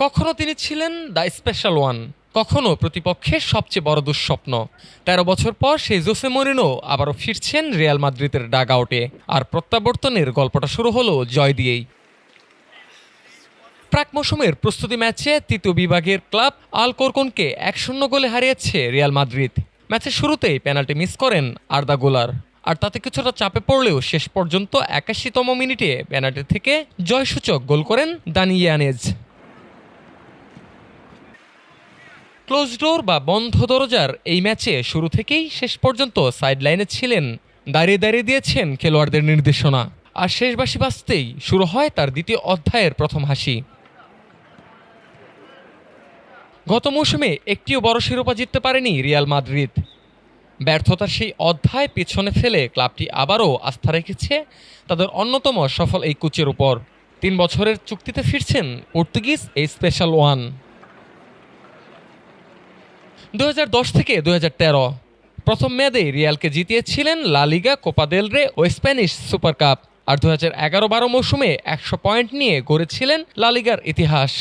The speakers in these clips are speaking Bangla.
কখনো তিনি ছিলেন দ্য স্পেশাল ওয়ান, কখনো প্রতিপক্ষের সবচেয়ে বড় দুঃস্বপ্ন। ১৩ বছর পর সেই জোসে মরিনো আবারও ফিরছেন রিয়াল মাদ্রিদের ডাগআউটে, আর প্রত্যাবর্তনের গল্পটা শুরু হলো জয় দিয়েই। প্রাক মৌসুমের প্রস্তুতি ম্যাচে তৃতীয় বিভাগের ক্লাব আলকোরকনকে ১-০ গোলে হারিয়েছে রিয়াল মাদ্রিদ। ম্যাচের শুরুতেই পেনাল্টি মিস করেন আর্দা গুলার, আর তাতে কিছুটা চাপে পড়লেও শেষ পর্যন্ত ৮১তম মিনিটে পেনাল্টি থেকে জয়সূচক গোল করেন দানি ইয়ানেজ। ক্লোজ ডোর বা বন্ধ দরজার এই ম্যাচে শুরু থেকেই শেষ পর্যন্ত সাইডলাইনে ছিলেন, দাঁড়িয়ে দাঁড়িয়ে দিয়েছেন খেলোয়াড়দের নির্দেশনা। আর শেষ বাঁশি বাজতেই শুরু হয় তার দ্বিতীয় অধ্যায়ের প্রথম হাসি। গত মৌসুমে একটিও বড় শিরোপা জিততে পারেনি রিয়াল মাদ্রিদ। ব্যর্থতার সেই অধ্যায় পেছনে ফেলে ক্লাবটি আবারও আস্থা রেখেছে তাদের অন্যতম সফল এই কোচের উপর। ৩ বছরের চুক্তিতে ফিরছেন পর্তুগিজ এই স্পেশাল ওয়ান। ২০১০ থেকে ২০১৩ প্রথম মেয়াদে রিয়ালকে জিতিয়েছিলেন লা লিগা, কোপা দেল রে ও স্প্যানিশ সুপার কাপ। আর ২০১১-১২ মৌসুমে ১০০ পয়েন্ট নিয়ে গড়েছিলেন লা লিগার ইতিহাস।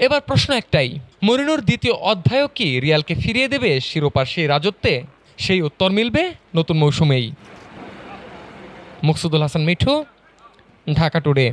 এবার প্রশ্ন একটাই, মরিনোর দ্বিতীয় অধ্যায়ও কি রিয়ালকে ফিরিয়ে দেবে শিরোপার সেই রাজত্বে? সেই উত্তর মিলবে নতুন মৌসুমেই। মুকসুদুল হাসান মিঠু, ঢাকা টুডে।